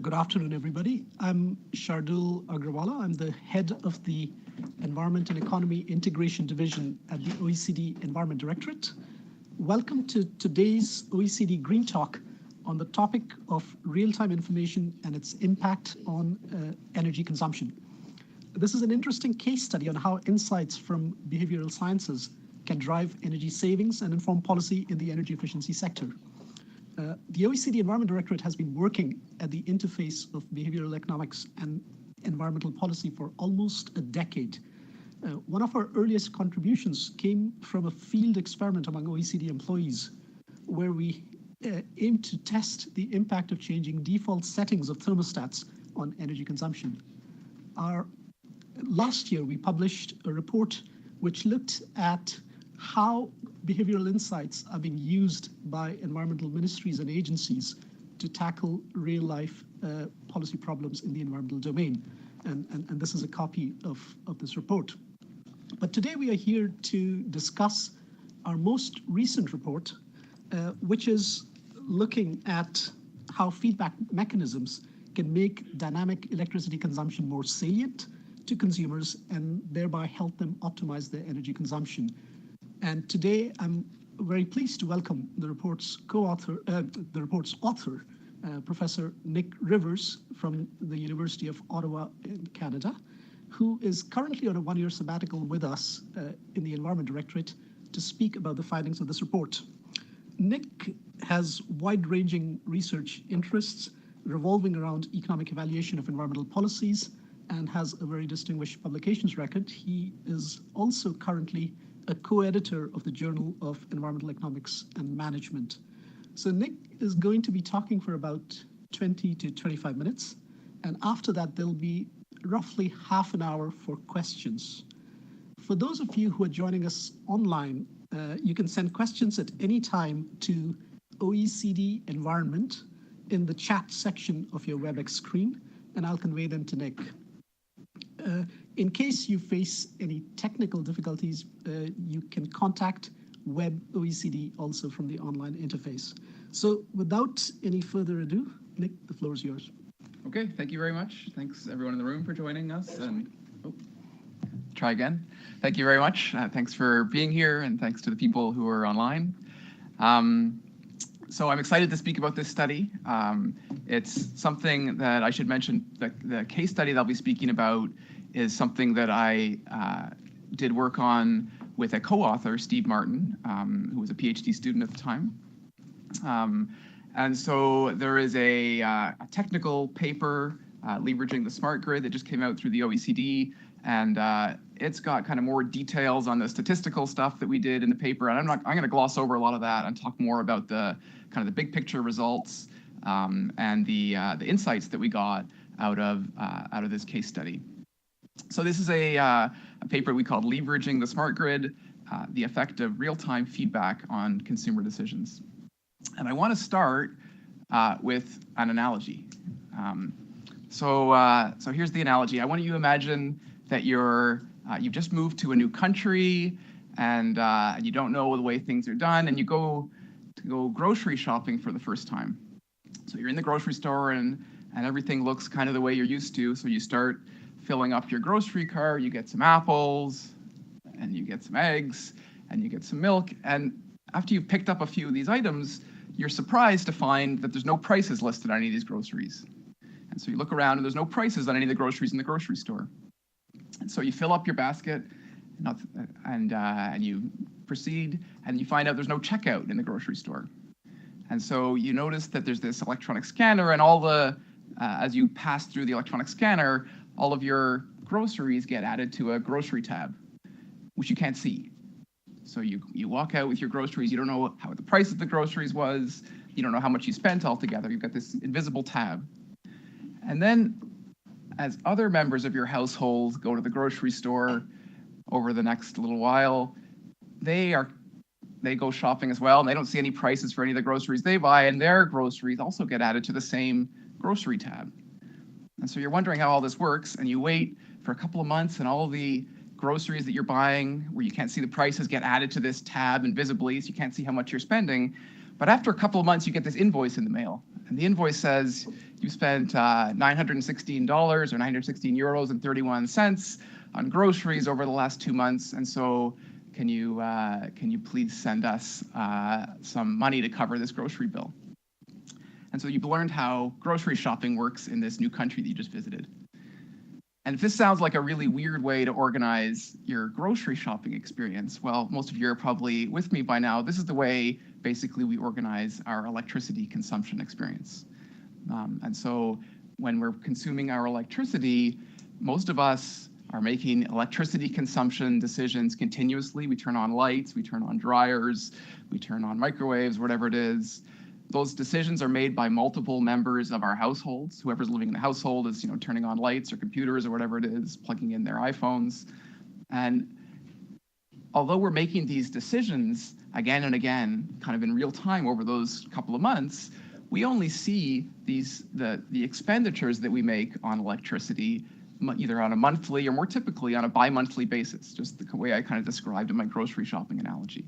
Good afternoon, everybody. I'm Shardul Agrawala. I'm the head of the Environment and Economy Integration Division at the OECD Environment Directorate. Welcome to today's OECD Green Talk on the topic of real-time information and its impact on energy consumption. This is an interesting case study on how insights from behavioral sciences can drive energy savings and inform policy in the energy efficiency sector. The OECD Environment Directorate has been working at the interface of behavioral economics and environmental policy for almost a decade. One of our earliest contributions came from a field experiment among OECD employees, where we aimed to test the impact of changing default settings of thermostats on energy consumption. Last year, we published a report which looked at how behavioral insights are being used by environmental ministries and agencies to tackle real-life policy problems in the environmental domain. And this is a copy of this report. But today we are here to discuss our most recent report, which is looking at how feedback mechanisms can make dynamic electricity consumption more salient to consumers and thereby help them optimize their energy consumption. And today, I'm very pleased to welcome the report's author, Professor Nick Rivers from the University of Ottawa in Canada, who is currently on a one-year sabbatical with us in the Environment Directorate to speak about the findings of this report. Nick has wide-ranging research interests revolving around economic evaluation of environmental policies and has a very distinguished publications record. He is also currently a co-editor of the Journal of Environmental Economics and Management. So Nick is going to be talking for about 20 to 25 minutes. And after that, there'll be roughly half an hour for questions. For those of you who are joining us online, you can send questions at any time to OECD Environment in the chat section of your WebEx screen, and I'll convey them to Nick. In case you face any technical difficulties, you can contact Web OECD also from the online interface. So without any further ado, Nick, the floor is yours. Okay, thank you very much. Thanks everyone in the room for joining us. And try again. Thank you very much. Thanks for being here, and thanks to the people who are online. So I'm excited to speak about this study. It's something that I should mention, the case study that I'll be speaking about is something that I did work on with a co-author, Steve Martin, who was a PhD student at the time. And so there is a technical paper, leveraging the smart grid, that just came out through the OECD, and it's got kind of more details on the statistical stuff that we did in the paper. And I'm going to gloss over a lot of that and talk more about the kind of the big picture results and the insights that we got out of this case study. So this is a paper we called Leveraging the Smart Grid, the Effect of Real-Time Feedback on Consumer Decisions. And I want to start with an analogy. So here's the analogy. I want you to imagine that you've just moved to a new country, and you don't know the way things are done, and you go grocery shopping for the first time. So you're in the grocery store, and everything looks kind of the way you're used to. So you start filling up your grocery cart, you get some apples, and you get some eggs, and you get some milk. And after you've picked up a few of these items, you're surprised to find that there's no prices listed on any of these groceries. And so you look around, and there's no prices on any of the groceries in the grocery store. And so you fill up your basket, and you proceed, and you find out there's no checkout in the grocery store. And so you notice that there's this electronic scanner, and as you pass through the electronic scanner, all of your groceries get added to a grocery tab, which you can't see. So you walk out with your groceries, you don't know how the price of the groceries was, you don't know how much you spent altogether, you've got this invisible tab. And then, as other members of your household go to the grocery store over the next little while, they go shopping as well, and they don't see any prices for any of the groceries they buy, and their groceries also get added to the same grocery tab. And so you're wondering how all this works, and you wait for a couple of months, and all of the groceries that you're buying, where you can't see the prices, get added to this tab invisibly, so you can't see how much you're spending. But after a couple of months, you get this invoice in the mail. And the invoice says you spent $916 or 916 euros and 31 cents on groceries over the last 2 months, and so can you please send us some money to cover this grocery bill? And so you've learned how grocery shopping works in this new country that you just visited. And if this sounds like a really weird way to organize your grocery shopping experience, well, most of you are probably with me by now. This is the way, basically, we organize our electricity consumption experience. And so when we're consuming our electricity, most of us are making electricity consumption decisions continuously. We turn on lights, we turn on dryers, we turn on microwaves, whatever it is. Those decisions are made by multiple members of our households. Whoever's living in the household is, turning on lights or computers or whatever it is, plugging in their iPhones. And although we're making these decisions again and again, kind of in real time over those couple of months, we only see the expenditures that we make on electricity either on a monthly or more typically on a bi-monthly basis, just the way I kind of described in my grocery shopping analogy.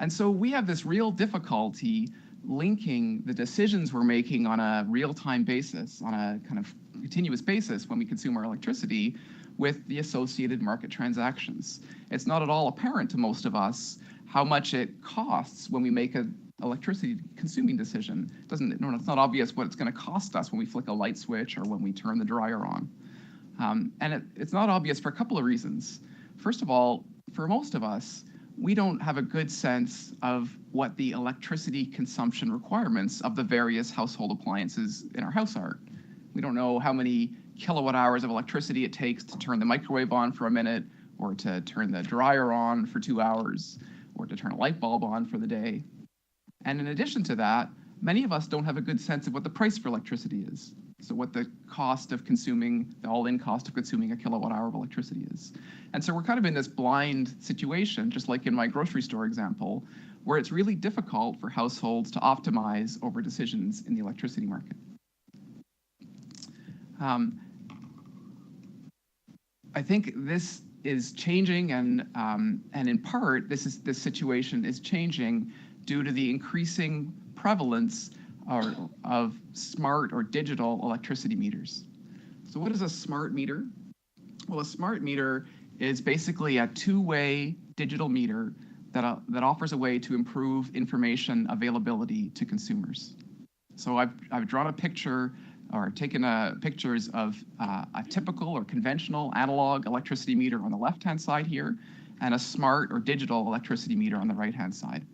And so we have this real difficulty linking the decisions we're making on a real-time basis, on a kind of continuous basis when we consume our electricity, with the associated market transactions. It's not at all apparent to most of us how much it costs when we make an electricity consuming decision. It's not obvious what it's going to cost us when we flick a light switch or when we turn the dryer on. And it's not obvious for a couple of reasons. First of all, for most of us, we don't have a good sense of what the electricity consumption requirements of the various household appliances in our house are. We don't know how many kilowatt hours of electricity it takes to turn the microwave on for a minute, or to turn the dryer on for 2 hours, or to turn a light bulb on for the day. And in addition to that, many of us don't have a good sense of what the price for electricity is. So what the cost of consuming, the all-in cost of consuming a kilowatt hour of electricity is. And so we're kind of in this blind situation, just like in my grocery store example, where it's really difficult for households to optimize over decisions in the electricity market. I think this is changing, and in part, this situation is changing due to the increasing prevalence of smart or digital electricity meters. So what is a smart meter? Well, a smart meter is basically a two-way digital meter that offers a way to improve information availability to consumers. So I've drawn a picture, or taken pictures of a typical or conventional analog electricity meter on the left-hand side here, and a smart or digital electricity meter on the right-hand side.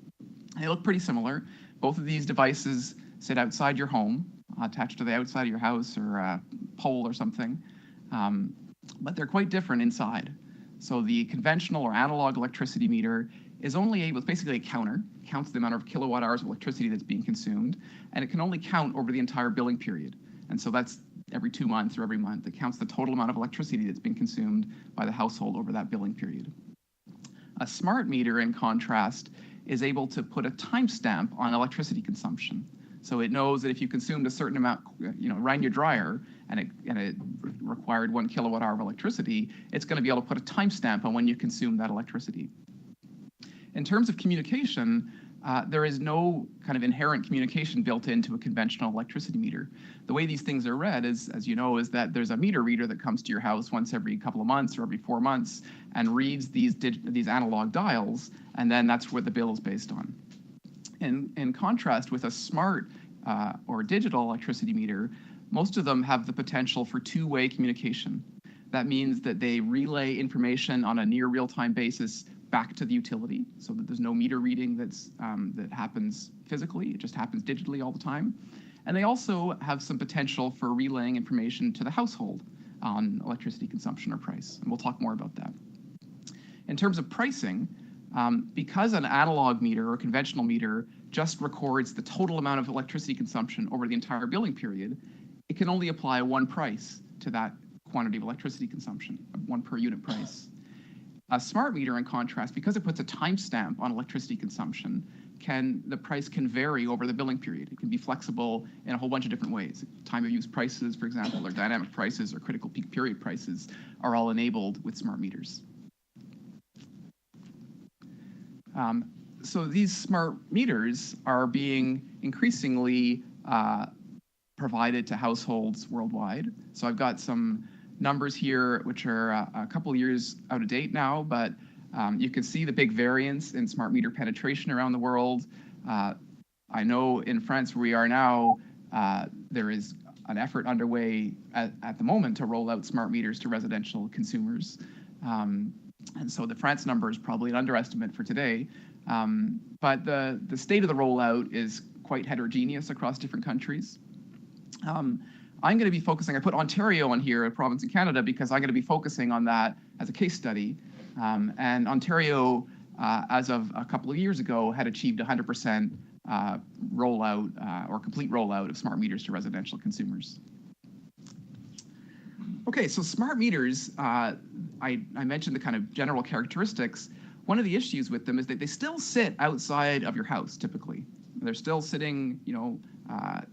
They look pretty similar. Both of these devices sit outside your home, attached to the outside of your house or a pole or something, but they're quite different inside. So the conventional or analog electricity meter is only able, it's basically a counter, counts the amount of kilowatt hours of electricity that's being consumed, and it can only count over the entire billing period. And so that's every 2 months or every month. It counts the total amount of electricity that's being consumed by the household over that billing period. A smart meter, in contrast, is able to put a timestamp on electricity consumption. So it knows that if you consumed a certain amount, ran your dryer, and it required 1 kilowatt hour of electricity, it's going to be able to put a timestamp on when you consume that electricity. In terms of communication, there is no kind of inherent communication built into a conventional electricity meter. The way these things are read is, as you know, is that there's a meter reader that comes to your house once every couple of months or every 4 months and reads these analog dials, and then that's what the bill is based on. In contrast with a smart or digital electricity meter, most of them have the potential for two-way communication. That means that they relay information on a near real-time basis back to the utility, so that there's no meter reading that happens physically. It just happens digitally all the time. And they also have some potential for relaying information to the household on electricity consumption or price. And we'll talk more about that. In terms of pricing, because an analog meter or conventional meter just records the total amount of electricity consumption over the entire billing period, it can only apply one price to that quantity of electricity consumption, one per unit price. A smart meter, in contrast, because it puts a timestamp on electricity consumption, the price can vary over the billing period. It can be flexible in a whole bunch of different ways. Time of use prices, for example, or dynamic prices, or critical peak period prices are all enabled with smart meters. So these smart meters are being increasingly provided to households worldwide. So I've got some numbers here, which are a couple of years out of date now, but you can see the big variance in smart meter penetration around the world. I know in France, where we are now, there is an effort underway at the moment to roll out smart meters to residential consumers. And so the France number is probably an underestimate for today. But the state of the rollout is quite heterogeneous across different countries. I'm going to be focusing, I put Ontario on here, a province in Canada, because I'm going to be focusing on that as a case study. And Ontario, as of a couple of years ago, had achieved 100% rollout or complete rollout of smart meters to residential consumers. Okay, so smart meters, I mentioned the kind of general characteristics. One of the issues with them is that they still sit outside of your house, typically. They're still sitting,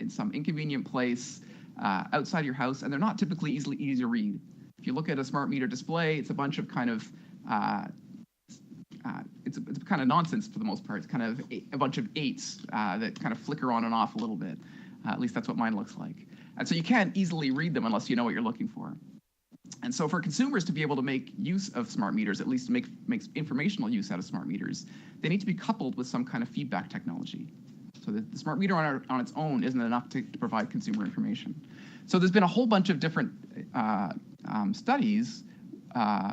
in some inconvenient place outside your house, and they're not typically easy to read. If you look at a smart meter display, it's a bunch of kind of it's kind of nonsense for the most part. It's kind of a bunch of 8s that kind of flicker on and off a little bit. At least that's what mine looks like. And so you can't easily read them unless you know what you're looking for. And so for consumers to be able to make use of smart meters, at least make informational use out of smart meters, they need to be coupled with some kind of feedback technology. So the smart meter on its own isn't enough to provide consumer information. So there's been a whole bunch of different studies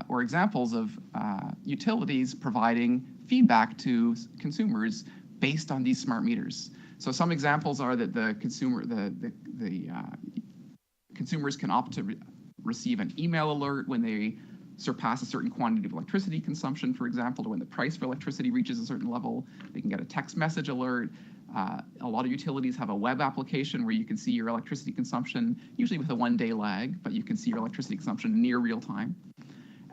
or examples of utilities providing feedback to consumers based on these smart meters. So some examples are that the consumers can opt to receive an email alert when they surpass a certain quantity of electricity consumption, for example, or when the price for electricity reaches a certain level. They can get a text message alert. A lot of utilities have a web application where you can see your electricity consumption, usually with a 1-day lag, but you can see your electricity consumption near real time.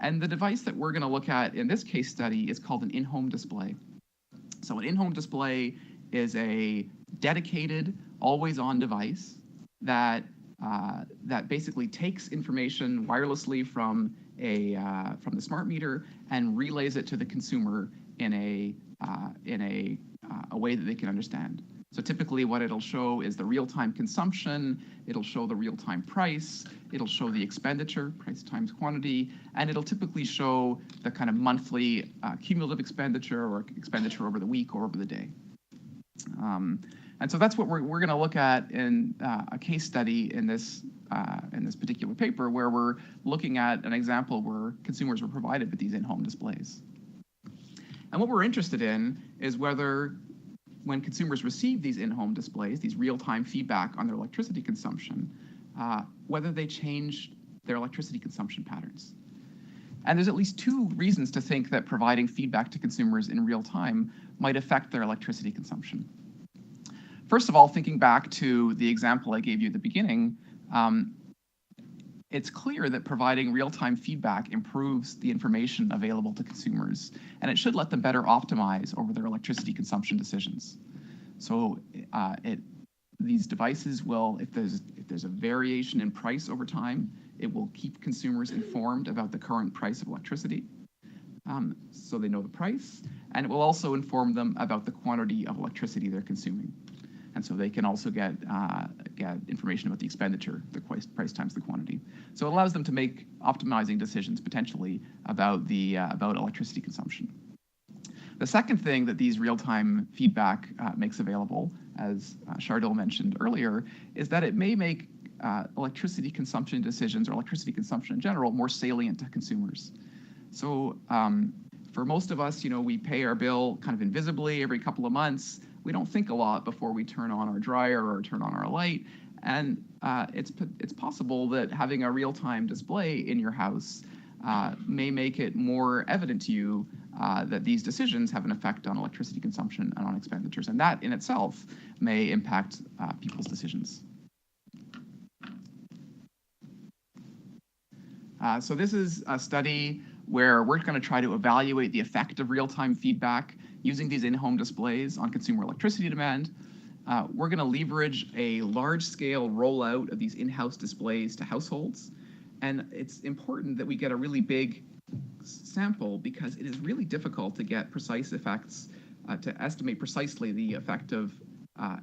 And the device that we're going to look at in this case study is called an in-home display. So an in-home display is a dedicated, always-on device that basically takes information wirelessly from the smart meter and relays it to the consumer in a way that they can understand. So typically what it'll show is the real-time consumption, it'll show the real-time price, it'll show the expenditure, price times quantity, and it'll typically show the kind of monthly cumulative expenditure or expenditure over the week or over the day. And so that's what we're going to look at in a case study in this particular paper, where we're looking at an example where consumers were provided with these in-home displays. And what we're interested in is whether, when consumers receive these in-home displays, these real-time feedback on their electricity consumption, whether they change their electricity consumption patterns. And there's at least 2 reasons to think that providing feedback to consumers in real time might affect their electricity consumption. First of all, thinking back to the example I gave you at the beginning, it's clear that providing real-time feedback improves the information available to consumers, and it should let them better optimize over their electricity consumption decisions. So these devices will, if there's a variation in price over time, it will keep consumers informed about the current price of electricity, so they know the price, and it will also inform them about the quantity of electricity they're consuming. And so they can also get information about the expenditure, the price times the quantity. So it allows them to make optimizing decisions potentially about about electricity consumption. The second thing that these real-time feedback makes available, as Chardil mentioned earlier, is that it may make electricity consumption decisions, or electricity consumption in general, more salient to consumers. So for most of us, we pay our bill kind of invisibly every couple of months. We don't think a lot before we turn on our dryer or turn on our light, and it's possible that having a real-time display in your house may make it more evident to you that these decisions have an effect on electricity consumption and on expenditures, and that in itself may impact people's decisions. So this is a study where we're going to try to evaluate the effect of real-time feedback using these in-home displays on consumer electricity demand. We're going to leverage a large-scale rollout of these in-house displays to households. And it's important that we get a really big sample, because it is really difficult to get precise effects, to estimate precisely the effect of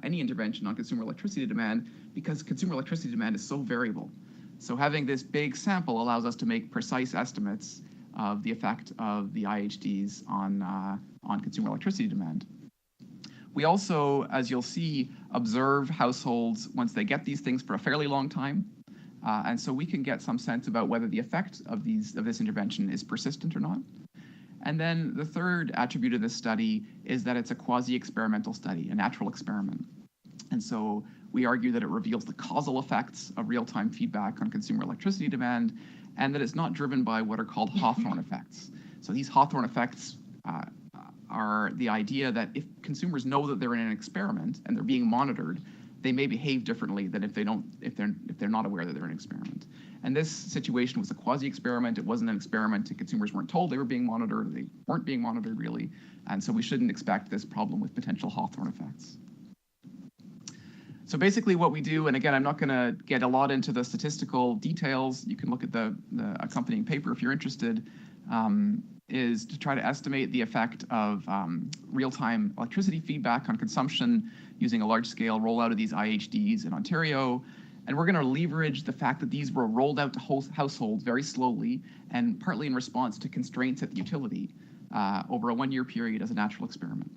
any intervention on consumer electricity demand, because consumer electricity demand is so variable. So having this big sample allows us to make precise estimates of the effect of the IHDs on consumer electricity demand. We also, as you'll see, observe households once they get these things for a fairly long time. And so we can get some sense about whether the effect of this intervention is persistent or not. And then the third attribute of this study is that it's a quasi-experimental study, a natural experiment. And so we argue that it reveals the causal effects of real-time feedback on consumer electricity demand, and that it's not driven by what are called Hawthorne effects. So these Hawthorne effects are the idea that if consumers know that they're in an experiment and they're being monitored, they may behave differently than if they're not aware that they're in an experiment. And this situation was a quasi-experiment. It wasn't an experiment, and consumers weren't told they were being monitored. They weren't being monitored, really. And so we shouldn't expect this problem with potential Hawthorne effects. So basically what we do, and again, I'm not going to get a lot into the statistical details. You can look at the accompanying paper if you're interested, is to try to estimate the effect of real-time electricity feedback on consumption using a large-scale rollout of these IHDs in Ontario. And we're going to leverage the fact that these were rolled out to households very slowly and partly in response to constraints at the utility over a one-year period as a natural experiment.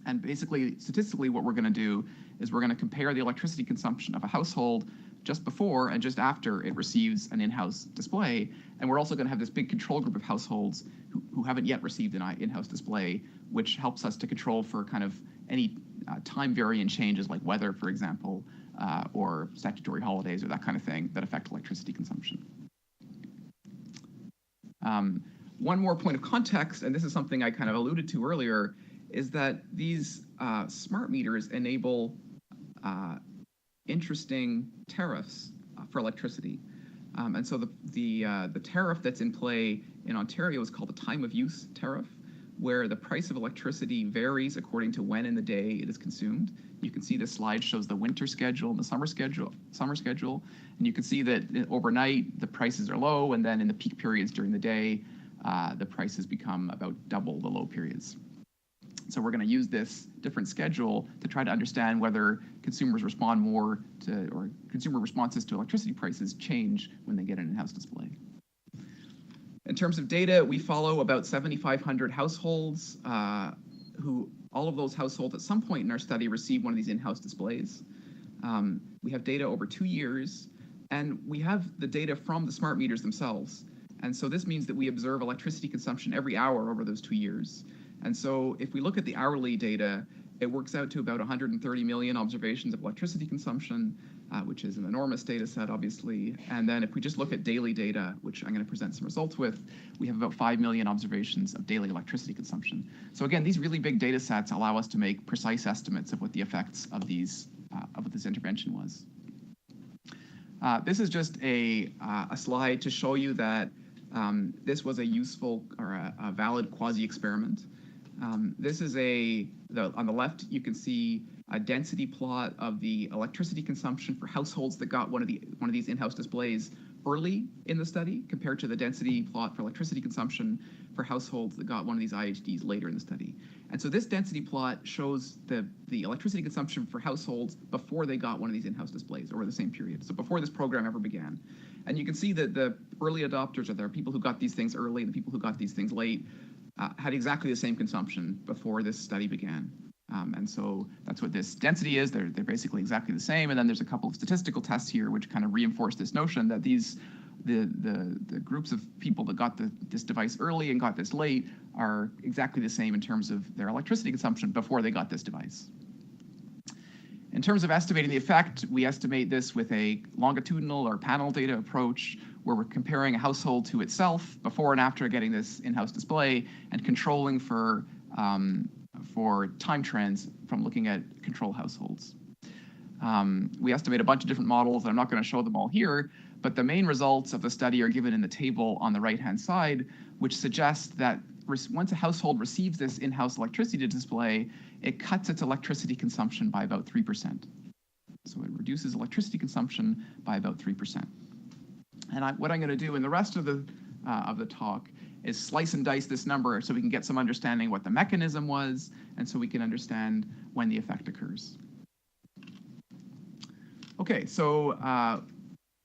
And basically, statistically, what we're going to do is we're going to compare the electricity consumption of a household just before and just after it receives an in-house display. And we're also going to have this big control group of households who haven't yet received an in-house display, which helps us to control for kind of any time variant changes like weather, for example, or statutory holidays or that kind of thing that affect electricity consumption. One more point of context, and this is something I kind of alluded to earlier, is that these smart meters enable interesting tariffs for electricity. And so the tariff that's in play in Ontario is called the time of use tariff, where the price of electricity varies according to when in the day it is consumed. You can see this slide shows the winter schedule and the summer schedule, and you can see that overnight the prices are low, and then in the peak periods during the day, the prices become about double the low periods. So we're going to use this different schedule to try to understand whether consumers respond more to, or consumer responses to electricity prices change when they get an in-house display. In terms of data, we follow about 7,500 households who, all of those households at some point in our study receive one of these in-house displays. We have data over 2 years, and we have the data from the smart meters themselves. And so this means that we observe electricity consumption every hour over those 2 years. And so if we look at the hourly data, it works out to about 130 million observations of electricity consumption, which is an enormous data set, obviously. And then if we just look at daily data, which I'm going to present some results with, we have about 5 million observations of daily electricity consumption. So again, these really big data sets allow us to make precise estimates of what the effects of these of what this intervention was. This is just a slide to show you that this was a useful or a valid quasi-experiment. This is on the left, you can see a density plot of the electricity consumption for households that got one of these in-house displays early in the study compared to the density plot for electricity consumption for households that got one of these IHDs later in the study. And so this density plot shows the electricity consumption for households before they got one of these in-house displays over the same period, so before this program ever began. And you can see that the early adopters, or the people who got these things early and the people who got these things late, had exactly the same consumption before this study began. And so that's what this density is. They're basically exactly the same. And then there's a couple of statistical tests here which kind of reinforce this notion that the groups of people that got this device early and got this late are exactly the same in terms of their electricity consumption before they got this device. In terms of estimating the effect, we estimate this with a longitudinal or panel data approach, where we're comparing a household to itself before and after getting this in-house display and controlling for time trends from looking at control households. We estimate a bunch of different models, and I'm not going to show them all here, but the main results of the study are given in the table on the right-hand side, which suggests that once a household receives this in-house electricity display, it cuts its electricity consumption by about 3%. So it reduces electricity consumption by about 3%. And what I'm going to do in the rest of the talk is slice and dice this number so we can get some understanding what the mechanism was, and so we can understand when the effect occurs. Okay, so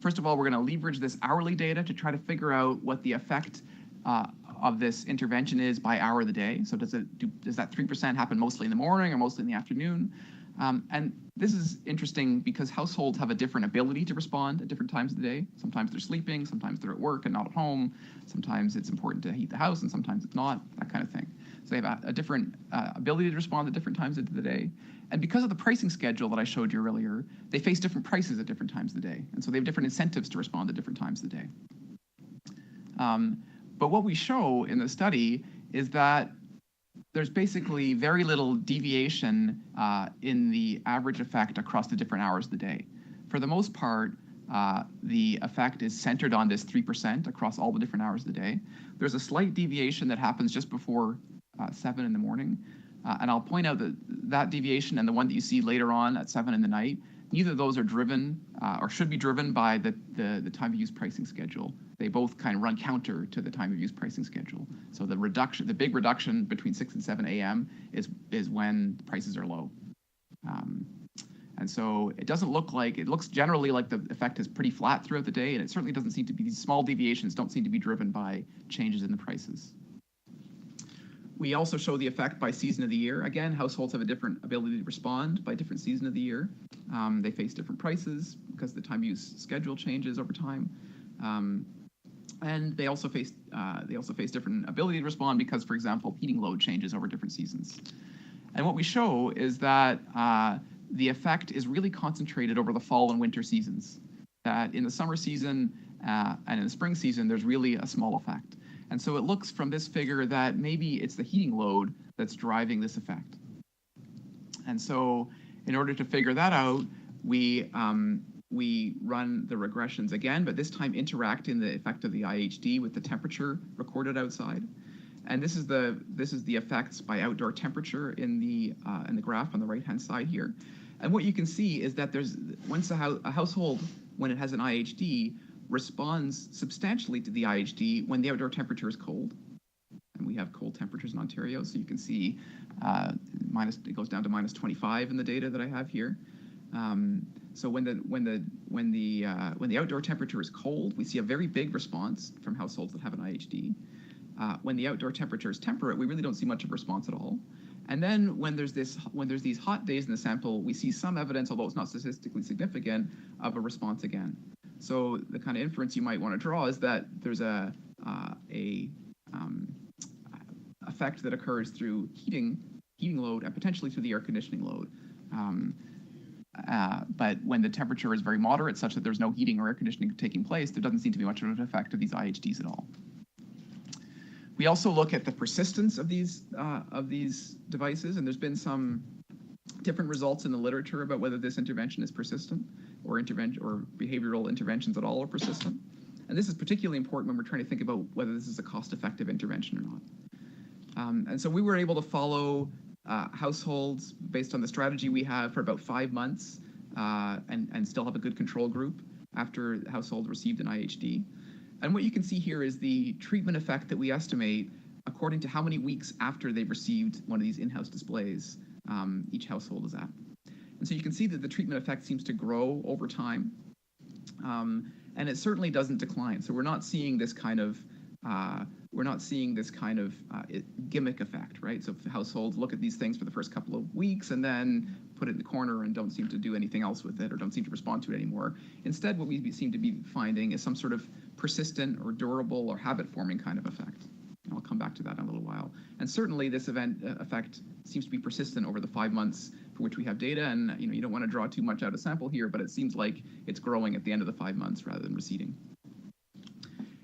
first of all, we're going to leverage this hourly data to try to figure out what the effect of this intervention is by hour of the day. So does that 3% happen mostly in the morning or mostly in the afternoon? And this is interesting because households have a different ability to respond at different times of the day. Sometimes they're sleeping, sometimes they're at work and not at home. Sometimes it's important to heat the house and sometimes it's not, that kind of thing. So they have a different ability to respond at different times of the day. And because of the pricing schedule that I showed you earlier, they face different prices at different times of the day. And so they have different incentives to respond at different times of the day. But what we show in the study is that there's basically very little deviation in the average effect across the different hours of the day. For the most part, the effect is centered on this 3% across all the different hours of the day. There's a slight deviation that happens just before 7 in the morning. And I'll point out that that deviation and the one that you see later on at 7 in the night, neither of those are driven or should be driven by the time of use pricing schedule. They both kind of run counter to the time of use pricing schedule. So the big reduction between 6 and 7 a.m. is when the prices are low. And so it doesn't look like, it looks generally like the effect is pretty flat throughout the day, and it certainly doesn't seem to be, these small deviations don't seem to be driven by changes in the prices. We also show the effect by season of the year. Again, households have a different ability to respond by different season of the year. They face different prices because the time use schedule changes over time. And they also face different ability to respond because, for example, heating load changes over different seasons. And what we show is that the effect is really concentrated over the fall and winter seasons. That in the summer season and in the spring season, there's really a small effect. And so it looks from this figure that maybe it's the heating load that's driving this effect. And so in order to figure that out, we run the regressions again, but this time interacting the effect of the IHD with the temperature recorded outside. And this is the effects by outdoor temperature in the graph on the right-hand side here. And what you can see is that once a household, when it has an IHD, responds substantially to the IHD when the outdoor temperature is cold. And we have cold temperatures in Ontario, so you can see it goes down to minus 25 in the data that I have here. So when the outdoor temperature is cold, we see a very big response from households that have an IHD. When the outdoor temperature is temperate, we really don't see much of a response at all. And then when there's these hot days in the sample, we see some evidence, although it's not statistically significant, of a response again. So the kind of inference you might want to draw is that there's a effect that occurs through heating load and potentially through the air conditioning load. But when the temperature is very moderate, such that there's no heating or air conditioning taking place, there doesn't seem to be much of an effect of these IHDs at all. We also look at the persistence of these devices, and there's been some different results in the literature about whether this intervention is persistent or behavioral interventions at all are persistent. And this is particularly important when we're trying to think about whether this is a cost-effective intervention or not. And so we were able to follow households based on the strategy we have for about 5 months and still have a good control group after the household received an IHD. And what you can see here is the treatment effect that we estimate according to how many weeks after they've received one of these in-house displays each household is at. And so you can see that the treatment effect seems to grow over time, and it certainly doesn't decline. So we're not seeing this kind of gimmick effect, right? So if households look at these things for the first couple of weeks and then put it in the corner and don't seem to do anything else with it or don't seem to respond to it anymore. Instead, what we seem to be finding is some sort of persistent or durable or habit-forming kind of effect. And I'll come back to that in a little while. And certainly this effect seems to be persistent over the 5 months for which we have data. And you don't want to draw too much out of sample here, but it seems like it's growing at the end of the 5 months rather than receding.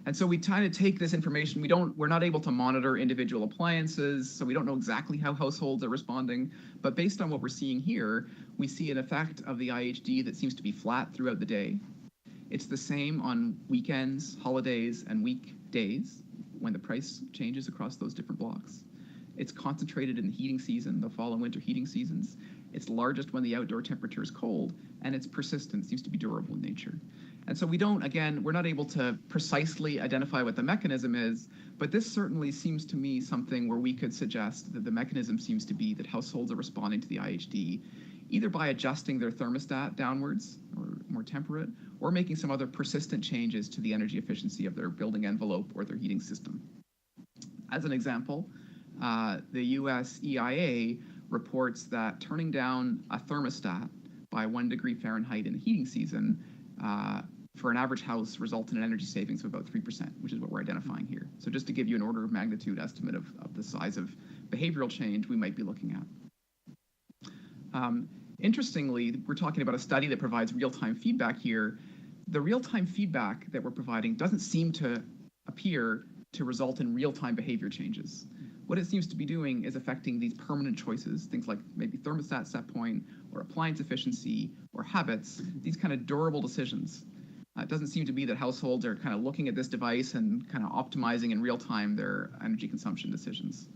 And so we try to take this information. We're not able to monitor individual appliances, so we don't know exactly how households are responding. But based on what we're seeing here, we see an effect of the IHD that seems to be flat throughout the day. It's the same on weekends, holidays, and weekdays when the price changes across those different blocks. It's concentrated in the heating season, the fall and winter heating seasons. It's largest when the outdoor temperature is cold, and it's persistent, seems to be durable in nature. And so we're not able to precisely identify what the mechanism is, but this certainly seems to me something where we could suggest that the mechanism seems to be that households are responding to the IHD either by adjusting their thermostat downwards, or temperate, or making some other persistent changes to the energy efficiency of their building envelope or their heating system. As an example, the US EIA reports that turning down a thermostat by 1 degree Fahrenheit in the heating season for an average house results in an energy savings of about 3%, which is what we're identifying here. So just to give you an order of magnitude estimate of the size of behavioral change we might be looking at. Interestingly, we're talking about a study that provides real-time feedback here. The real-time feedback that we're providing doesn't seem to appear to result in real-time behavior changes. What it seems to be doing is affecting these permanent choices, things like maybe thermostat set point or appliance efficiency or habits, these kind of durable decisions. It doesn't seem to be that households are kind of looking at this device and kind of optimizing in real time their energy consumption decisions.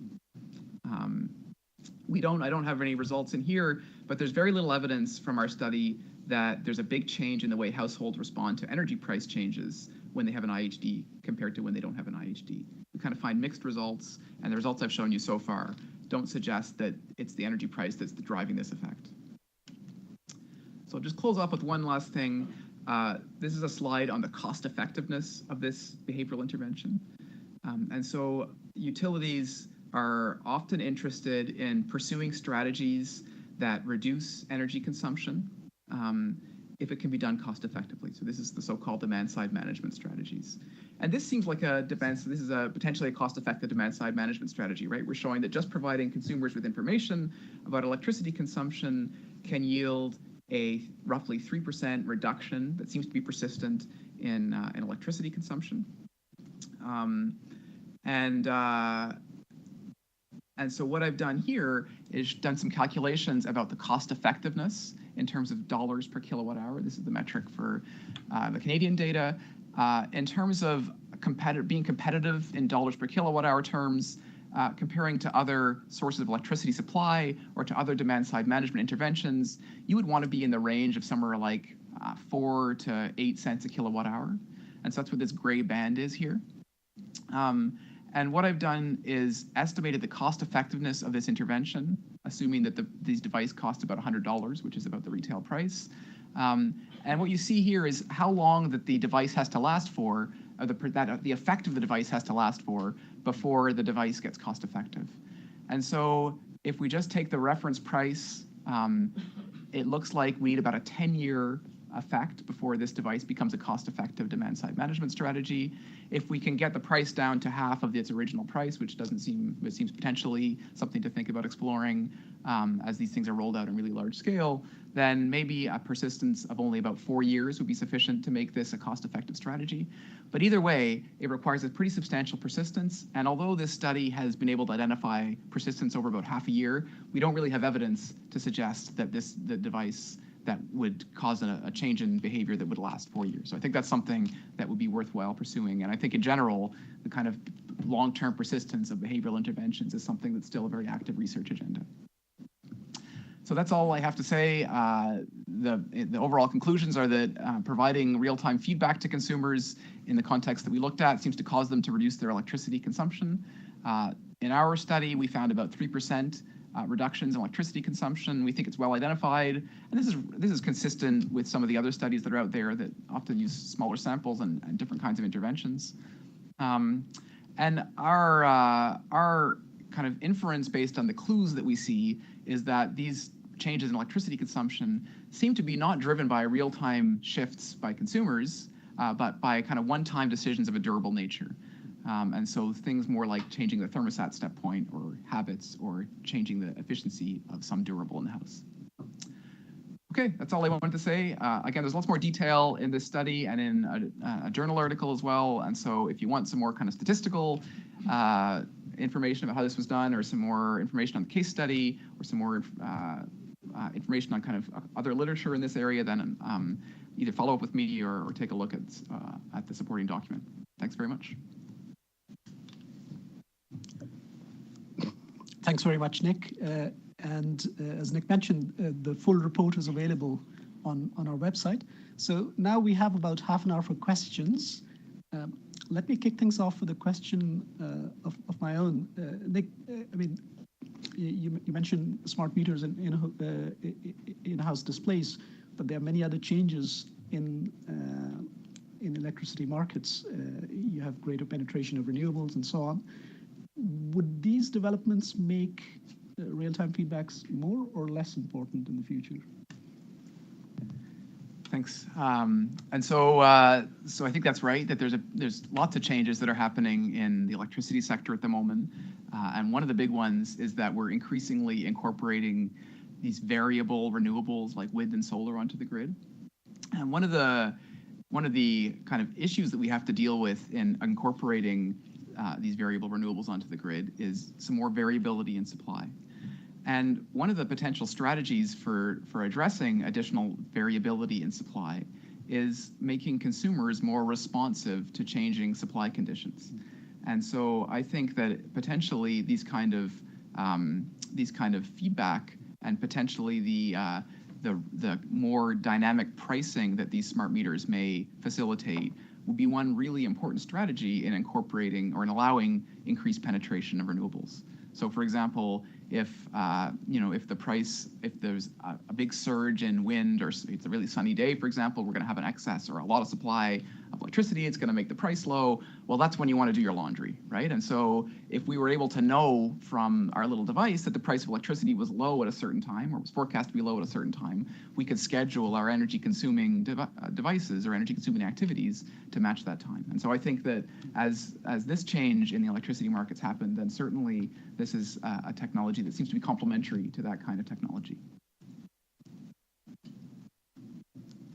I don't have any results in here, but there's very little evidence from our study that there's a big change in the way households respond to energy price changes when they have an IHD compared to when they don't have an IHD. We kind of find mixed results, and the results I've shown you so far don't suggest that it's the energy price that's driving this effect. So I'll just close off with one last thing. This is a slide on the cost effectiveness of this behavioral intervention. And so utilities are often interested in pursuing strategies that reduce energy consumption if it can be done cost effectively. So this is the so-called demand-side management strategies. And this seems like this is potentially a cost-effective demand-side management strategy, right? We're showing that just providing consumers with information about electricity consumption can yield a roughly 3% reduction that seems to be persistent in electricity consumption. And so what I've done here is done some calculations about the cost effectiveness in terms of dollars per kilowatt hour. This is the metric for the Canadian data. In terms of being competitive in dollars per kilowatt hour terms, comparing to other sources of electricity supply or to other demand-side management interventions, you would want to be in the range of somewhere like 4 to 8 cents a kilowatt hour. And so that's what this gray band is here. And what I've done is estimated the cost effectiveness of this intervention, assuming that these devices cost about $100, which is about the retail price. And what you see here is how long that the device has to last for, or the effect of the device has to last for before the device gets cost effective. And so if we just take the reference price, it looks like we need about a 10-year effect before this device becomes a cost-effective demand-side management strategy. If we can get the price down to half of its original price, which seems potentially something to think about exploring as these things are rolled out in really large scale, then maybe a persistence of only about 4 years would be sufficient to make this a cost-effective strategy. But either way, it requires a pretty substantial persistence. And although this study has been able to identify persistence over about half a year, we don't really have evidence to suggest that the device that would cause a change in behavior that would last 4 years. So I think that's something that would be worthwhile pursuing. And I think in general, the kind of long-term persistence of behavioral interventions is something that's still a very active research agenda. So that's all I have to say. The overall conclusions are that providing real-time feedback to consumers in the context that we looked at seems to cause them to reduce their electricity consumption. In our study, we found about 3% reductions in electricity consumption. We think it's well identified, and this is consistent with some of the other studies that are out there that often use smaller samples and different kinds of interventions. And our kind of inference based on the clues that we see is that these changes in electricity consumption seem to be not driven by real-time shifts by consumers, but by kind of one-time decisions of a durable nature. And so things more like changing the thermostat step point or habits or changing the efficiency of some durable in the house. Okay, that's all I wanted to say. Again, there's lots more detail in this study and in a journal article as well. And so if you want some more kind of statistical information about how this was done, or some more information on the case study, or some more information on kind of other literature in this area, then either follow up with me or take a look at the supporting document. Thanks very much. Thanks very much, Nick. And as Nick mentioned, the full report is available on our website. So now we have about half an hour for questions. Let me kick things off with a question of my own. Nick, I mean, you mentioned smart meters and in-house displays, but there are many other changes in electricity markets. You have greater penetration of renewables and so on. Would these developments make real-time feedbacks more or less important in the future? Thanks. And so I think that's right, that there's lots of changes that are happening in the electricity sector at the moment. And one of the big ones is that we're increasingly incorporating these variable renewables like wind and solar onto the grid. And one of the kind of issues that we have to deal with in incorporating these variable renewables onto the grid is some more variability in supply. And one of the potential strategies for addressing additional variability in supply is making consumers more responsive to changing supply conditions. And so I think that potentially these kind of feedback and potentially the more dynamic pricing that these smart meters may facilitate would be one really important strategy in incorporating or in allowing increased penetration of renewables. So, for example, if there's a big surge in wind, or it's a really sunny day, for example, we're going to have an excess or a lot of supply of electricity, it's going to make the price low. Well, that's when you want to do your laundry, right? And so if we were able to know from our little device that the price of electricity was low at a certain time, or was forecast to be low at a certain time, we could schedule our energy-consuming devices or energy-consuming activities to match that time. And so I think that as this change in the electricity markets happened, then certainly this is a technology that seems to be complementary to that kind of technology.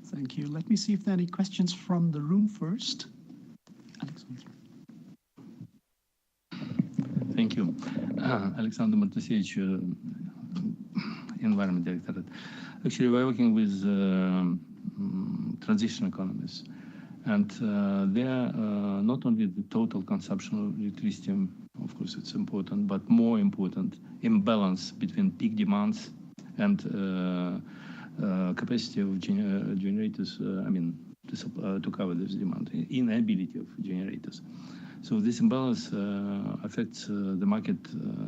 Thank you. Let me see if there are any questions from the room first. Alexander. Thank you. Alexander Martusevich, Environment Directorate. Actually, we're working with transition economists. And there, not only the total consumption of electricity, of course, it's important, but more important, imbalance between peak demands and capacity of generators, to cover this demand, inability of generators. So this imbalance affects the market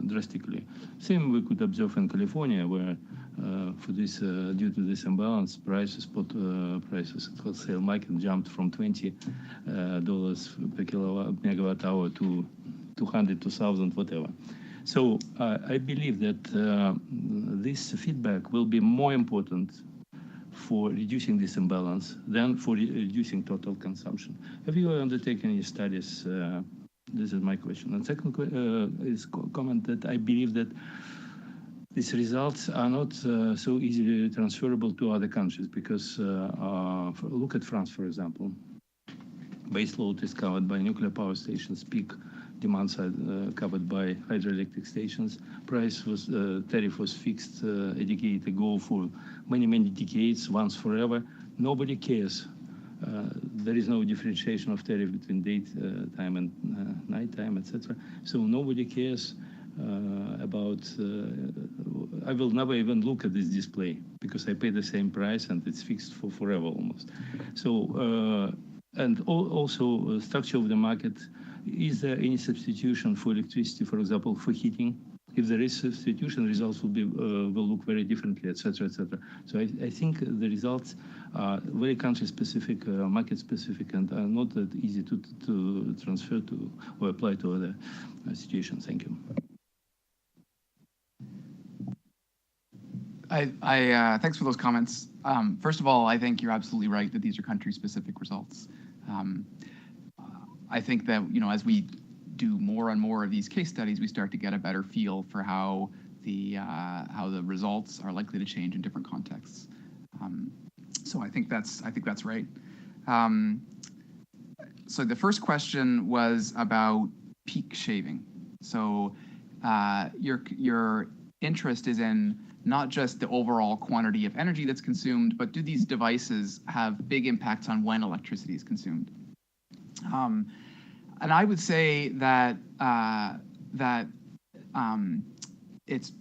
drastically. Same we could observe in California, where due to this imbalance, spot prices at wholesale market jumped from $20 per megawatt hour to 200, 2,000, whatever. So I believe that this feedback will be more important for reducing this imbalance than for reducing total consumption. Have you undertaken any studies? This is my question. And second is comment that I believe that these results are not so easily transferable to other countries, because look at France, for example. Base load is covered by nuclear power stations, peak demands are covered by hydroelectric stations. Tariff was fixed a decade ago for many, many decades, once forever. Nobody cares. There is no differentiation of tariff between daytime and nighttime, etc. So nobody cares about. I will never even look at this display because I pay the same price and it's fixed for forever almost. So and also structure of the market. Is there any substitution for electricity, for example, for heating? If there is substitution, results will look very differently, etc., etc. So I think the results are very country-specific, market-specific, and are not that easy to transfer to or apply to other situations. Thank you. Thanks for those comments. First of all, I think you're absolutely right that these are country-specific results. I think that as we do more and more of these case studies, we start to get a better feel for how the results are likely to change in different contexts. So I think that's right. So the first question was about peak shaving. So your interest is in not just the overall quantity of energy that's consumed, but do these devices have big impacts on when electricity is consumed? And I would say that it's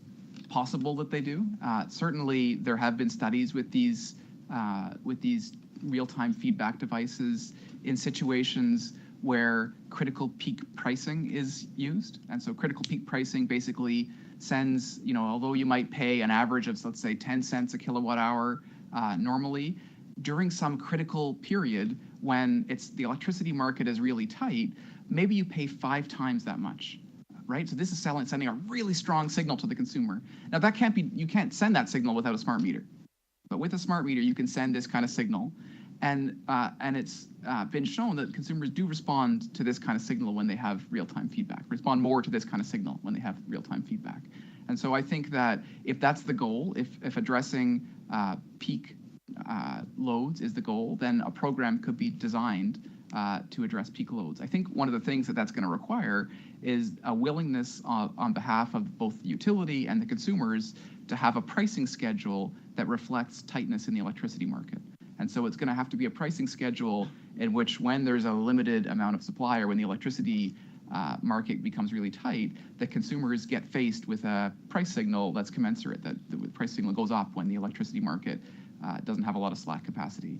possible that they do. Certainly, there have been studies with these real-time feedback devices in situations where critical peak pricing is used. And so critical peak pricing basically sends, although you might pay an average of, let's say, 10 cents a kilowatt hour normally, during some critical period when the electricity market is really tight, maybe you pay 5 times that much, right? So this is sending a really strong signal to the consumer. Now you can't send that signal without a smart meter. But with a smart meter, you can send this kind of signal. And it's been shown that consumers do respond to this kind of signal when they have real-time feedback, respond more to this kind of signal when they have real-time feedback. And so I think that if that's the goal, if addressing peak loads is the goal, then a program could be designed to address peak loads. I think one of the things that's going to require is a willingness on behalf of both the utility and the consumers to have a pricing schedule that reflects tightness in the electricity market. And so it's going to have to be a pricing schedule in which when there's a limited amount of supply or when the electricity market becomes really tight, that consumers get faced with a price signal that's commensurate, that the price signal goes up when the electricity market doesn't have a lot of slack capacity.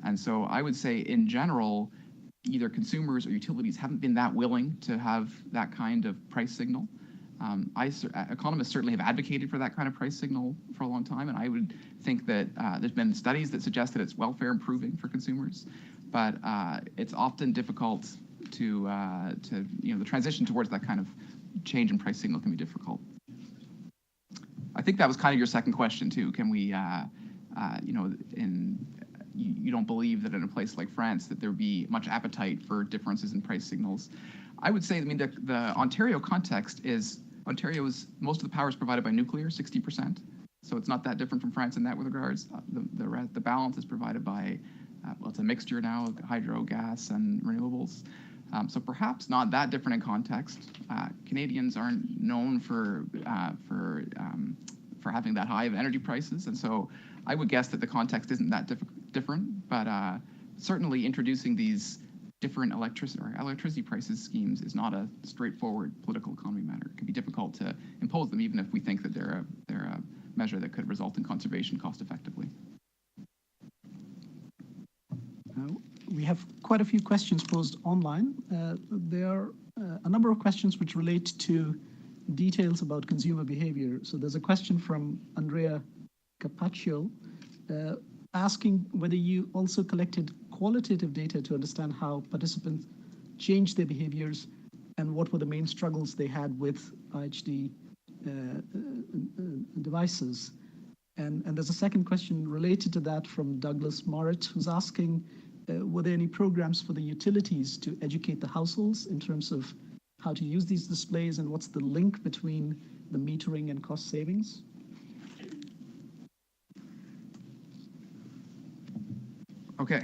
And so I would say in general, either consumers or utilities haven't been that willing to have that kind of price signal. Economists certainly have advocated for that kind of price signal for a long time, and I would think that there's been studies that suggest that it's welfare improving for consumers, but it's often difficult to the transition towards that kind of change in price signal can be difficult. I think that was kind of your second question too. Can we, you don't believe that in a place like France that there would be much appetite for differences in price signals? I would say, the Ontario context is, most of the power is provided by nuclear, 60%. So it's not that different from France in that regards. The balance is provided by, it's a mixture now of hydro, gas, and renewables. So perhaps not that different in context. Canadians aren't known for having that high of energy prices, and so I would guess that the context isn't that different. But certainly introducing these different electricity prices schemes is not a straightforward political economy matter. It can be difficult to impose them, even if we think that they're a measure that could result in conservation cost effectively. We have quite a few questions posed online. There are a number of questions which relate to details about consumer behavior. So there's a question from Andrea Capaccio asking whether you also collected qualitative data to understand how participants changed their behaviors and what were the main struggles they had with IHD devices. And there's a second question related to that from Douglas Morit, who's asking, were there any programs for the utilities to educate the households in terms of how to use these displays and what's the link between the metering and cost savings? Okay.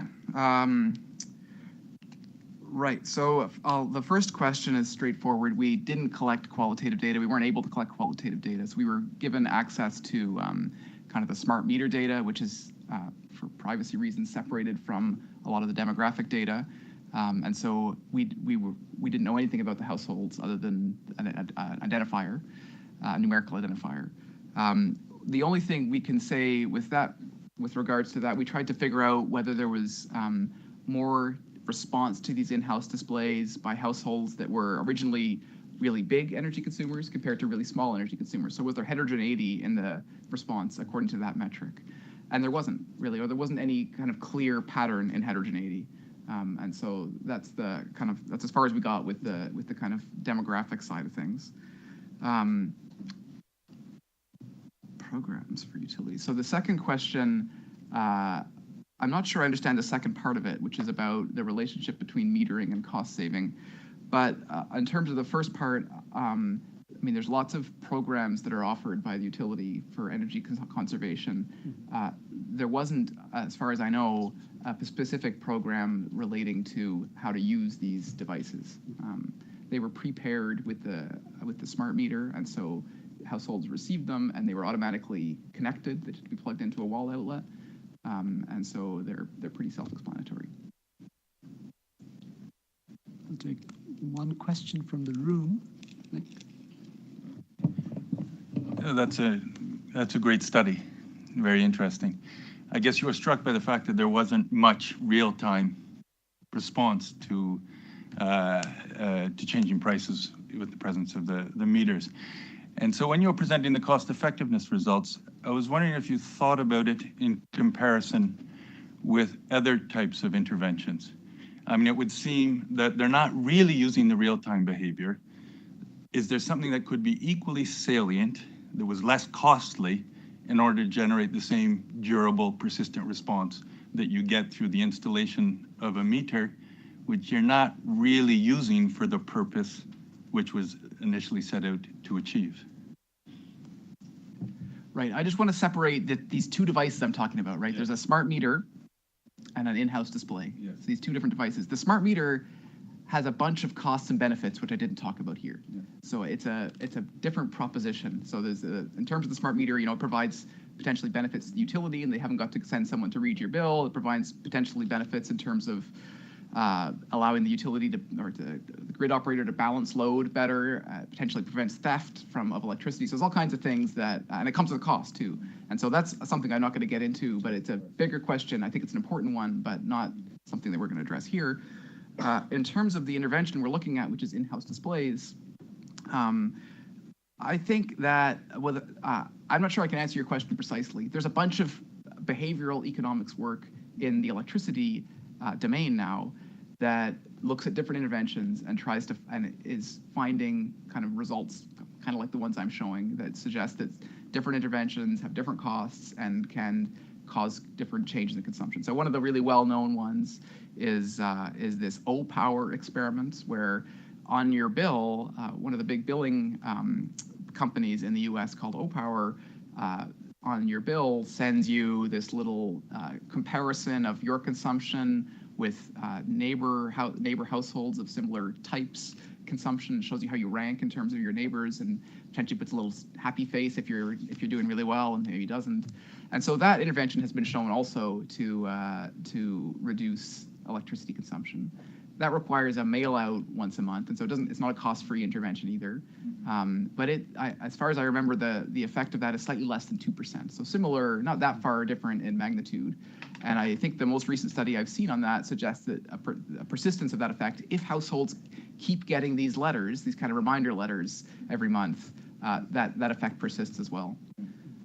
Right. So the first question is straightforward. We didn't collect qualitative data. We weren't able to collect qualitative data. So we were given access to kind of the smart meter data, which is, for privacy reasons, separated from a lot of the demographic data. And so we didn't know anything about the households other than an identifier, a numerical identifier. The only thing we can say with regards to that, we tried to figure out whether there was more response to these in-house displays by households that were originally really big energy consumers compared to really small energy consumers. So was there heterogeneity in the response according to that metric? And there wasn't really, or there wasn't any kind of clear pattern in heterogeneity. And so that's as far as we got with the kind of demographic side of things. Programs for utilities. So the second question, I'm not sure I understand the second part of it, which is about the relationship between metering and cost saving. But in terms of the first part, there's lots of programs that are offered by the utility for energy conservation. There wasn't, as far as I know, a specific program relating to how to use these devices. They were pre-paired with the smart meter, and so households received them, and they were automatically connected. They should be plugged into a wall outlet, and so they're pretty self-explanatory. I'll take one question from the room. Nick? That's a great study, very interesting. I guess you were struck by the fact that there wasn't much real-time response to changing prices with the presence of the meters. And so when you were presenting the cost effectiveness results, I was wondering if you thought about it in comparison with other types of interventions? I mean, it would seem that they're not really using the real-time behavior. Is there something that could be equally salient, that was less costly, in order to generate the same durable, persistent response that you get through the installation of a meter, which you're not really using for the purpose which was initially set out to achieve? Right. I just want to separate these two devices I'm talking about, right? Yeah. There's a smart meter and an in-house display. Yes. So these two different devices. The smart meter has a bunch of costs and benefits, which I didn't talk about here. Yeah. So it's a different proposition. So there's in terms of the smart meter, it provides potentially benefits to the utility, and they haven't got to send someone to read your bill. It provides potentially benefits in terms of allowing the utility or the grid operator to balance load better, potentially prevents theft of electricity. So there's all kinds of things that, and it comes with a cost too. And so that's something I'm not going to get into, but it's a bigger question. I think it's an important one, but not something that we're going to address here. In terms of the intervention we're looking at, which is in-house displays, I think that I'm not sure I can answer your question precisely. There's a bunch of behavioral economics work in the electricity domain now that looks at different interventions and is finding kind of results, kind of like the ones I'm showing, that suggest that different interventions have different costs and can cause different changes in consumption. So one of the really well-known ones is this O-Power experiment, where on your bill, one of the big billing companies in the US called O-Power, on your bill sends you this little comparison of your consumption with neighbor households of similar types consumption. It shows you how you rank in terms of your neighbors, and potentially puts a little happy face if you're doing really well, and maybe doesn't. And so that intervention has been shown also to reduce electricity consumption. That requires a mail out once a month, and so it's not a cost-free intervention either. But as far as I remember, the effect of that is slightly less than 2%. So similar, not that far different in magnitude. And I think the most recent study I've seen on that suggests that a persistence of that effect, if households keep getting these letters, these kind of reminder letters every month, that effect persists as well.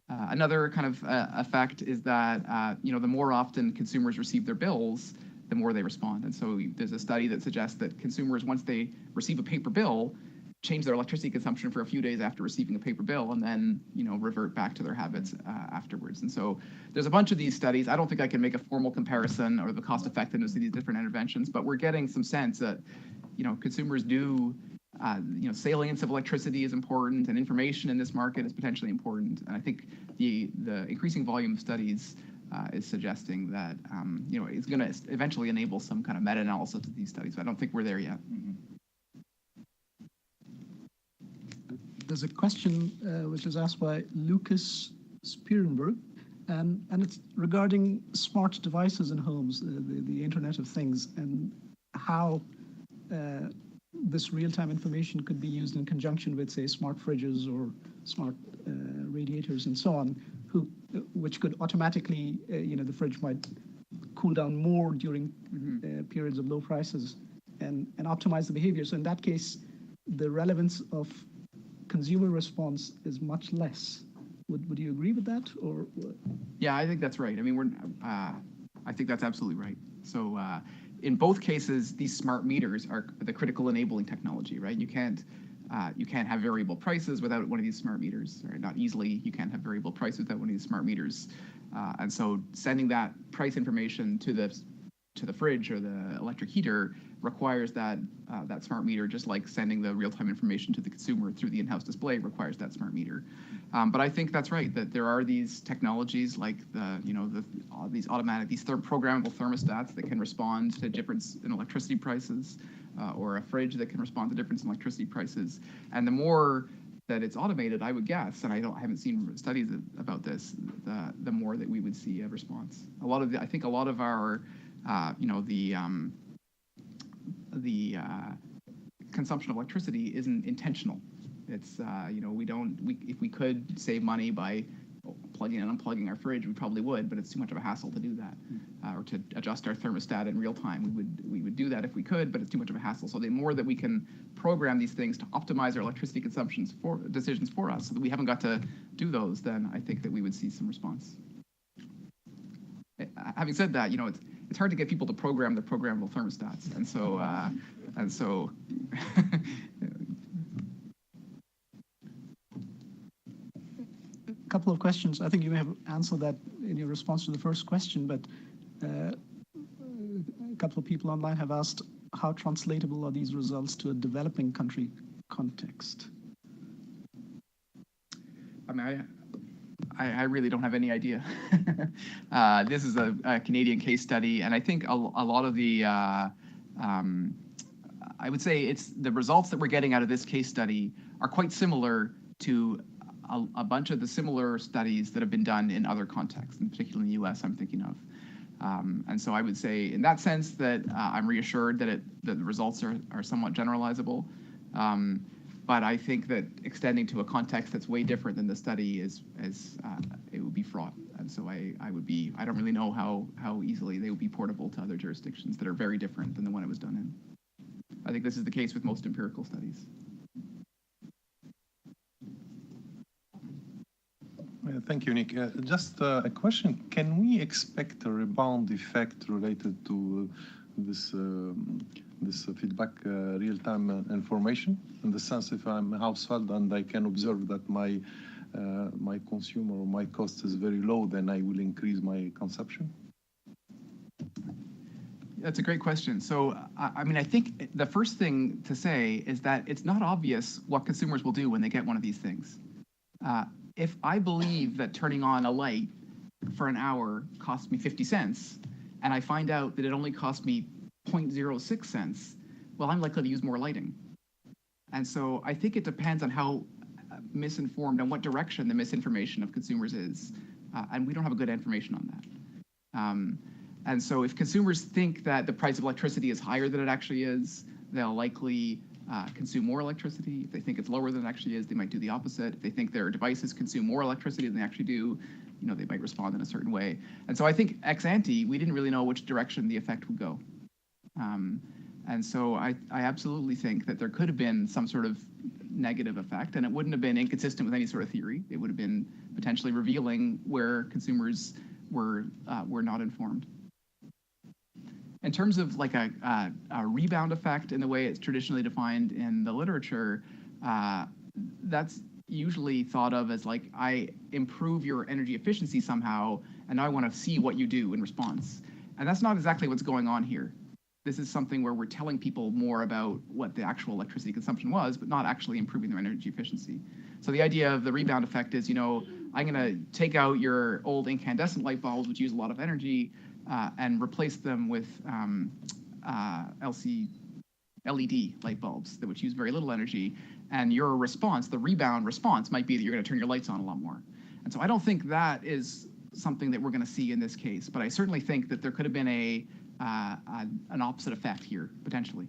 Another kind of effect is that the more often consumers receive their bills, the more they respond. And so there's a study that suggests that consumers, once they receive a paper bill, change their electricity consumption for a few days after receiving a paper bill, and then revert back to their habits afterwards. And so there's a bunch of these studies. I don't think I can make a formal comparison or the cost effectiveness of these different interventions, but we're getting some sense that consumers do, salience of electricity is important, and information in this market is potentially important. And I think the increasing volume of studies is suggesting that it's going to eventually enable some kind of meta-analysis of these studies. But I don't think we're there yet. Mm-hmm. There's a question which was asked by Lucas Spierenberg, and it's regarding smart devices in homes, the Internet of Things, and how this real-time information could be used in conjunction with, say, smart fridges or smart radiators and so on, which could automatically, the fridge might cool down more during periods of low prices and optimize the behavior. So in that case, the relevance of consumer response is much less. Would you agree with that? Or yeah, I think that's right. I mean, I think that's absolutely right. So in both cases, these smart meters are the critical enabling technology, right? You can't have variable prices without one of these smart meters, right? Not easily. You can't have variable prices without one of these smart meters. And so sending that price information to the fridge or the electric heater requires that smart meter, just like sending the real-time information to the consumer through the in-house display requires that smart meter. But I think that's right, that there are these technologies like these programmable thermostats that can respond to difference in electricity prices, or a fridge that can respond to difference in electricity prices. And the more that it's automated, I would guess, and I haven't seen studies about this, the more that we would see a response. I think a lot of our the consumption of electricity isn't intentional. It's if we could save money by plugging and unplugging our fridge, we probably would, but it's too much of a hassle to do that. Or to adjust our thermostat in real time, we would do that if we could, but it's too much of a hassle. So the more that we can program these things to optimize our electricity decisions for us, so that we haven't got to do those, then I think that we would see some response. having said that, it's hard to get people to program the programmable thermostats, and so A couple of questions. I think you may have answered that in your response to the first question, but a couple of people online have asked how translatable are these results to a developing country context? I mean, I really don't have any idea. This is a Canadian case study, and I think a lot of the, I would say it's the results that we're getting out of this case study are quite similar to a bunch of the similar studies that have been done in other contexts, in particular in the US, I'm thinking of. And so I would say in that sense that I'm reassured that the results are somewhat generalizable. But I think that extending to a context that's way different than the study it would be fraught. And so I don't really know how easily they would be portable to other jurisdictions that are very different than the one it was done in. I think this is the case with most empirical studies. Thank you, Nick. Just a question. Can we expect a rebound effect related to this feedback real-time information? In the sense, if I'm a household and I can observe that my consumer or my cost is very low, then I will increase my consumption? That's a great question. So, I mean, I think the first thing to say is that it's not obvious what consumers will do when they get one of these things. If I believe that turning on a light for an hour costs me 50 cents, and I find out that it only cost me 0.06 cents, well, I'm likely to use more lighting. And so I think it depends on how misinformed and what direction the misinformation of consumers is. And we don't have a good information on that. And so if consumers think that the price of electricity is higher than it actually is, they'll likely consume more electricity. If they think it's lower than it actually is, they might do the opposite. If they think their devices consume more electricity than they actually do, they might respond in a certain way. And so I think ex ante, we didn't really know which direction the effect would go. And so I absolutely think that there could have been some sort of negative effect, and it wouldn't have been inconsistent with any sort of theory. It would have been potentially revealing where consumers were not informed. In terms of like a rebound effect in the way it's traditionally defined in the literature, that's usually thought of as like, I improve your energy efficiency somehow, and now I want to see what you do in response. And that's not exactly what's going on here. This is something where we're telling people more about what the actual electricity consumption was, but not actually improving their energy efficiency. So the idea of the rebound effect is, I'm going to take out your old incandescent light bulbs, which use a lot of energy, and replace them with LED light bulbs, which use very little energy. And your response, the rebound response, might be that you're going to turn your lights on a lot more. And so I don't think that is something that we're going to see in this case, but I certainly think that there could have been an opposite effect here, potentially.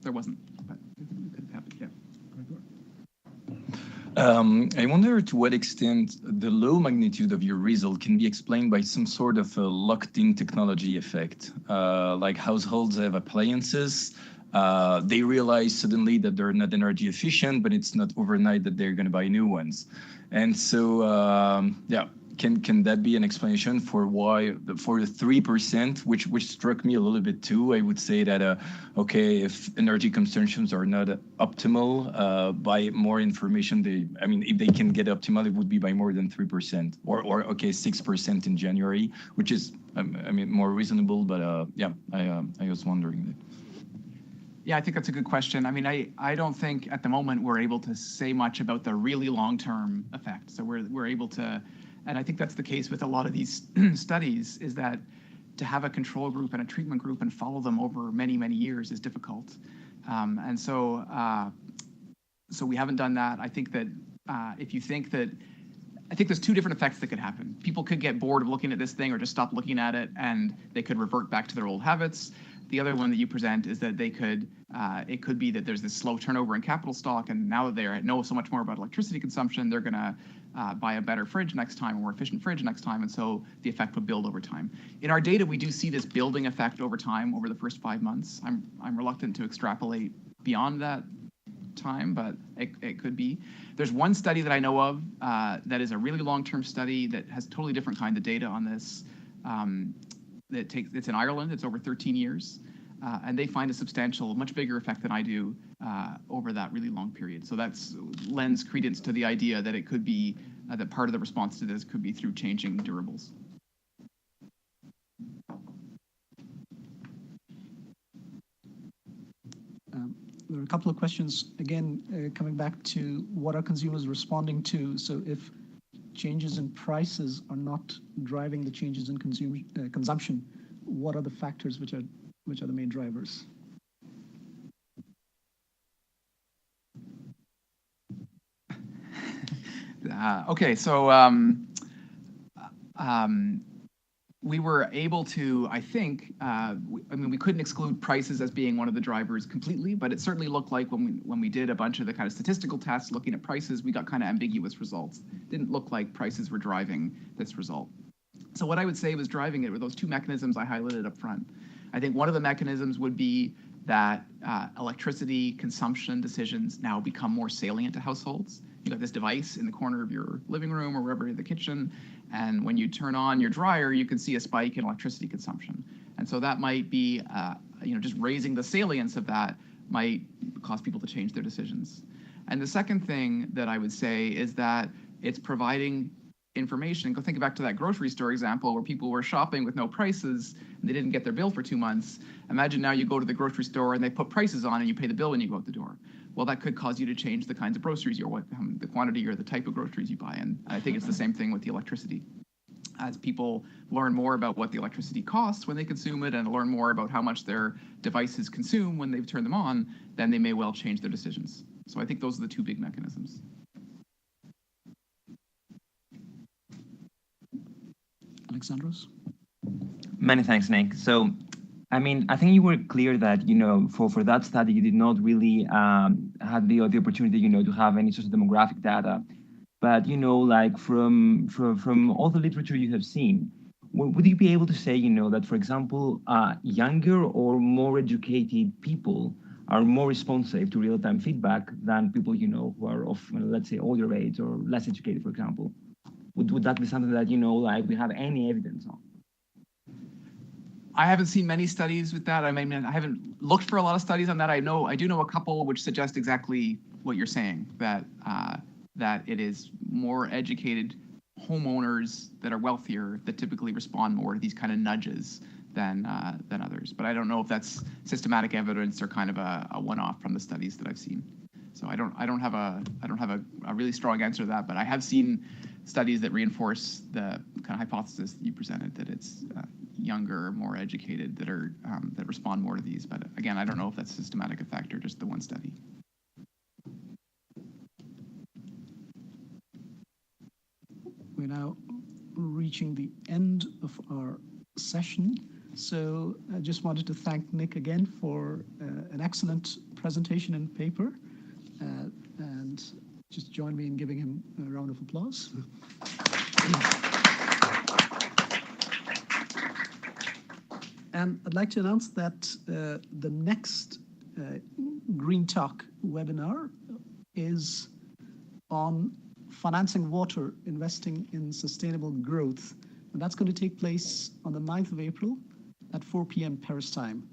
There wasn't, but it could have happened, yeah. I wonder to what extent the low magnitude of your result can be explained by some sort of a locked-in technology effect. Like households have appliances, they realize suddenly that they're not energy efficient, but it's not overnight that they're going to buy new ones. And so, yeah. Can that be an explanation for why, for the 3%, which struck me a little bit too? I would say that, okay, if energy consumptions are not optimal, by more information, if they can get optimal, it would be by more than 3%, or okay, 6% in January, which is, more reasonable, but yeah, I was wondering that. Yeah, I think that's a good question. I don't think at the moment we're able to say much about the really long-term effect. So we're able to, and I think that's the case with a lot of these studies, is that to have a control group and a treatment group and follow them over many, many years is difficult. And so we haven't done that. I think that if you think that, I think there's two different effects that could happen. People could get bored of looking at this thing or just stop looking at it, and they could revert back to their old habits. The other one that you present is that they could, it could be that there's this slow turnover in capital stock, and now that they know so much more about electricity consumption, they're going to buy a better fridge next time, a more efficient fridge next time, and so the effect would build over time. In our data, we do see this building effect over time, over the first 5 months. I'm reluctant to extrapolate beyond that time, but it could be. There's one study that I know of that is a really long-term study that has totally different kind of data on this. it's in Ireland. It's over 13 years. And they find a substantial, much bigger effect than I do over that really long period. So that's lends credence to the idea that it could be that part of the response to this could be through changing durables. There are a couple of questions, again, coming back to what are consumers responding to. So if changes in prices are not driving the changes in consumption, what are the factors which are the main drivers? Okay, so we were able to, I think, I mean, we couldn't exclude prices as being one of the drivers completely, but it certainly looked like when we did a bunch of the kind of statistical tests looking at prices, we got kind of ambiguous results. Didn't look like prices were driving this result. So what I would say was driving it were those two mechanisms I highlighted up front. I think one of the mechanisms would be that electricity consumption decisions now become more salient to households. You got this device in the corner of your living room or wherever in the kitchen, and when you turn on your dryer, you can see a spike in electricity consumption. And so that might be, just raising the salience of that might cause people to change their decisions. And the second thing that I would say is that it's providing information. Go think back to that grocery store example where people were shopping with no prices and they didn't get their bill for 2 months. Imagine now you go to the grocery store and they put prices on and you pay the bill when you go out the door. Well, that could cause you to change the kinds of groceries the quantity or the type of groceries you buy. And I think it's the same thing with the electricity. As people learn more about what the electricity costs when they consume it and learn more about how much their devices consume when they've turned them on, then they may well change their decisions. So I think those are the two big mechanisms. Alexandros? Many thanks, Nick. So, I mean, I think you were clear that, for that study, you did not really have the opportunity, to have any sort of demographic data. But, like from all the literature you have seen, would you be able to say, that, for example, younger or more educated people are more responsive to real-time feedback than people, who are of, let's say, older age or less educated, for example? Would that be something that, like we have any evidence on? I haven't seen many studies with that. I mean, I haven't looked for a lot of studies on that. I do know a couple which suggest exactly what you're saying, that that it is more educated homeowners that are wealthier that typically respond more to these kind of nudges than others. But I don't know if that's systematic evidence or kind of a one-off from the studies that I've seen. So I don't have a really strong answer to that. But I have seen studies that reinforce the kind of hypothesis that you presented, that it's younger, more educated that are that respond more to these. But again, I don't know if that's a systematic effect or just the one study. We're now reaching the end of our session. So I just wanted to thank Nick again for an excellent presentation and paper. And just join me in giving him a round of applause. And I'd like to announce that the next Green Talk webinar is on financing water, investing in sustainable growth. And that's going to take place on the 9th of April at 4 p.m. Paris time.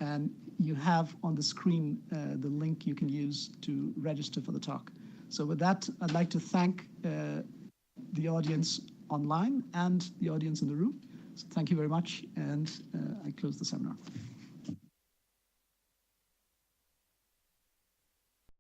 And you have on the screen the link you can use to register for the talk. So with that, I'd like to thank the audience online and the audience in the room. So thank you very much, and I close the seminar.